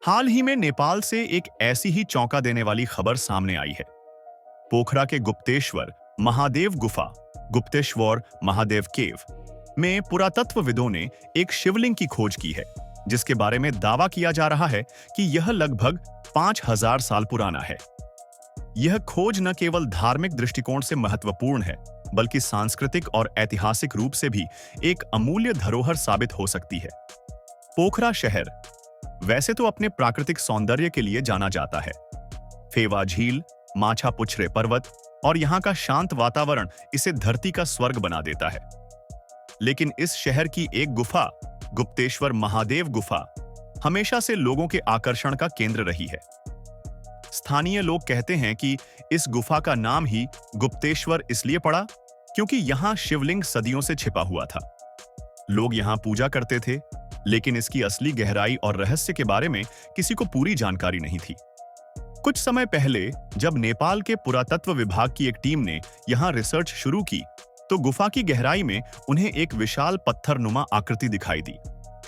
हाल ही में नेपाल से एक ऐसी ही चौंका देने वाली खबर सामने आई है। पोखरा के गुप्तेश्वर महादेव गुफा, गुप्तेश्वर महादेव केव में पुरातत्वविदों ने एक शिवलिंग की खोज की है, जिसके बारे में दावा किया जा रहा है कि यह लगभग 5000 साल पुराना है। यह खोज न केवल धार्मिक दृष्टिकोण से महत्वपूर्ण है, बल्कि सांस्कृतिक और ऐतिहासिक रूप से भी एक अमूल्य धरोहर साबित हो सकती है। पोखरा शहर वैसे तो अपने प्राकृतिक सौंदर्य के लिए जाना जाता है। फेवा झील, माछापुछरे पर्वत और यहाँ का शांत वातावरण इसे धरती का स्वर्ग बना देता है। लेकिन इस शहर की एक गुफा, गुप्तेश्वर महादेव गुफा, हमेशा से लोगों के आकर्षण का केंद्र रही है। स्थानीय लोग कहते हैं कि इस गुफा का नाम ही गुप्तेश्वर इसलिए पड़ा क्योंकि यहाँ शिवलिंग सदियों से छिपा हुआ था। लोग यहाँ पूजा करते थे, लेकिन इसकी असली गहराई और रहस्य के बारे में किसी को पूरी जानकारी नहीं थी। कुछ समय पहले जब नेपाल के पुरातत्व विभाग की एक टीम ने यहाँ रिसर्च शुरू की, तो गुफा की गहराई में उन्हें एक विशाल पत्थरनुमा आकृति दिखाई दी।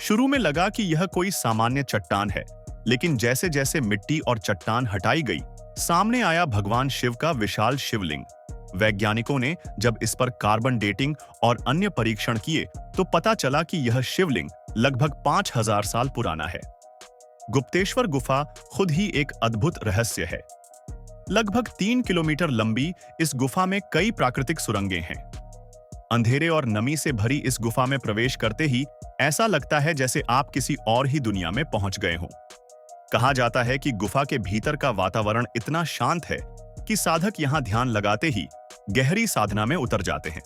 शुरू में लगा कि यह कोई सामान्य चट्टान है, लेकिन जैसे जैसे मिट्टी और चट्टान हटाई गई, सामने आया भगवान शिव का विशाल शिवलिंग। वैज्ञानिकों ने जब इस पर कार्बन डेटिंग और अन्य परीक्षण किए, तो पता चला कि यह शिवलिंग लगभग 5000 साल पुराना है। गुप्तेश्वर गुफा खुद ही एक अद्भुत रहस्य है। लगभग 3 किलोमीटर लंबी इस गुफा में कई प्राकृतिक सुरंगें हैं। अंधेरे और नमी से भरी इस गुफा में प्रवेश करते ही ऐसा लगता है जैसे आप किसी और ही दुनिया में पहुंच गए हों। कहा जाता है कि गुफा के भीतर का वातावरण इतना शांत है कि साधक यहां ध्यान लगाते ही गहरी साधना में उतर जाते हैं।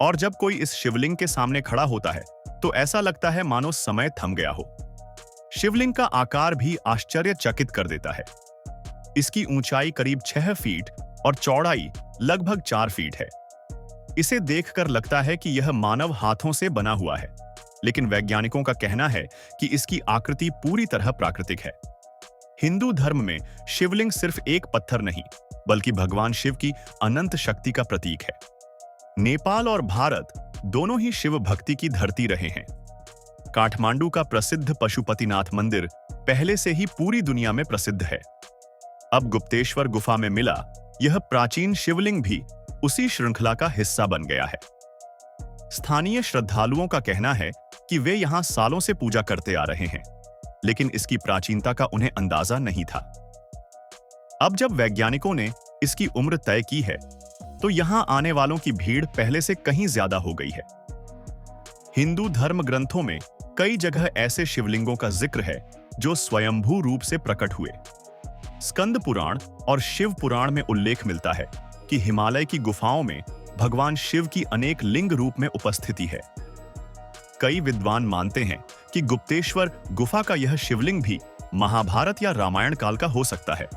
और जब कोई इस शिवलिंग के सामने खड़ा होता है, तो ऐसा लगता है मानो समय थम गया हो। शिवलिंग का आकार भी आश्चर्यचकित कर देता है। इसकी ऊंचाई करीब 6 फीट और चौड़ाई लगभग 4 फीट है। इसे देखकर लगता है कि यह मानव हाथों से बना हुआ है, लेकिन वैज्ञानिकों का कहना है कि इसकी आकृति पूरी तरह प्राकृतिक है। हिंदू धर्म में शिवलिंग सिर्फ एक पत्थर नहीं, बल्कि भगवान शिव की अनंत शक्ति का प्रतीक है। नेपाल और भारत दोनों ही शिव भक्ति की धरती रहे हैं। काठमांडू का प्रसिद्ध पशुपतिनाथ मंदिर पहले से ही पूरी दुनिया में प्रसिद्ध है। अब गुप्तेश्वर गुफा में मिला यह प्राचीन शिवलिंग भी उसी श्रृंखला का हिस्सा बन गया है। स्थानीय श्रद्धालुओं का कहना है कि वे यहां सालों से पूजा करते आ रहे हैं, लेकिन इसकी प्राचीनता का उन्हें अंदाजा नहीं था। अब जब वैज्ञानिकों ने इसकी उम्र तय की है, तो यहां आने वालों की भीड़ पहले से कहीं ज्यादा हो गई है। हिंदू धर्म ग्रंथों में कई जगह ऐसे शिवलिंगों का जिक्र है जो स्वयंभू रूप से प्रकट हुए। स्कंद पुराण और शिव पुराण में उल्लेख मिलता है कि हिमालय की गुफाओं में भगवान शिव की अनेक लिंग रूप में उपस्थिति है। कई विद्वान मानते हैं कि गुप्तेश्वर गुफा का यह शिवलिंग भी महाभारत या रामायण काल का हो सकता है।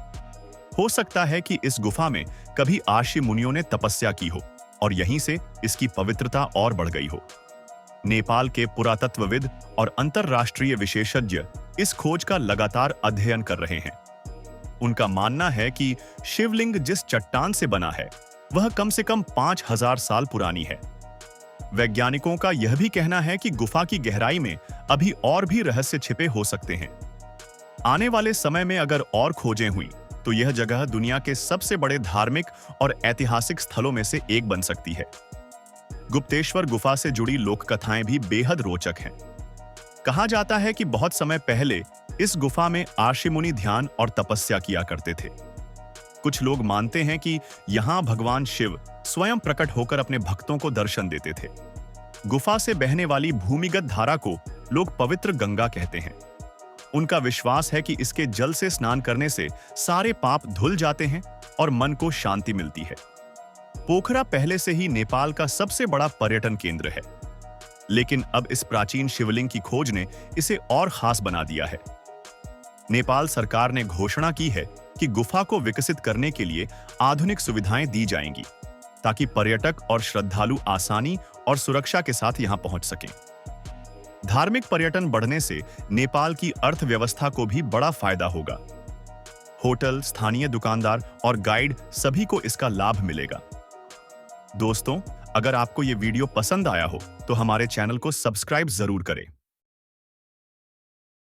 हो सकता है कि इस गुफा में कभी आर्षि मुनियों ने तपस्या की हो और यहीं से इसकी पवित्रता और बढ़ गई हो। नेपाल के पुरातत्वविद और अंतरराष्ट्रीय विशेषज्ञ इस खोज का लगातार अध्ययन कर रहे हैं। उनका मानना है कि शिवलिंग जिस चट्टान से बना है, वह कम से कम 5000 साल पुरानी है। वैज्ञानिकों का यह भी कहना है कि गुफा की गहराई में अभी और भी रहस्य छिपे हो सकते हैं। आने वाले समय में अगर और खोजें हुई, तो यह जगह दुनिया के सबसे बड़े धार्मिक और ऐतिहासिक स्थलों में से एक बन सकती है। गुप्तेश्वर गुफा से जुड़ी लोक कथाएं भी बेहद रोचक हैं। कहा जाता है कि बहुत समय पहले इस गुफा में आर्षि मुनि ध्यान और तपस्या किया करते थे। कुछ लोग मानते हैं कि यहां भगवान शिव स्वयं प्रकट होकर अपने भक्तों को दर्शन देते थे। गुफा से बहने वाली भूमिगत धारा को लोग पवित्र गंगा कहते हैं। उनका विश्वास है कि इसके जल से स्नान करने से सारे पाप धुल जाते हैं और मन को शांति मिलती है। पोखरा पहले से ही नेपाल का सबसे बड़ा पर्यटन केंद्र है, लेकिन अब इस प्राचीन शिवलिंग की खोज ने इसे और खास बना दिया है। नेपाल सरकार ने घोषणा की है कि गुफा को विकसित करने के लिए आधुनिक सुविधाएं दी जाएंगी, ताकि पर्यटक और श्रद्धालु आसानी और सुरक्षा के साथ यहां पहुंच सकें। धार्मिक पर्यटन बढ़ने से नेपाल की अर्थव्यवस्था को भी बड़ा फायदा होगा। होटल, स्थानीय दुकानदार और गाइड सभी को इसका लाभ मिलेगा। दोस्तों, अगर आपको ये वीडियो पसंद आया हो, तो हमारे चैनल को सब्सक्राइब जरूर करें।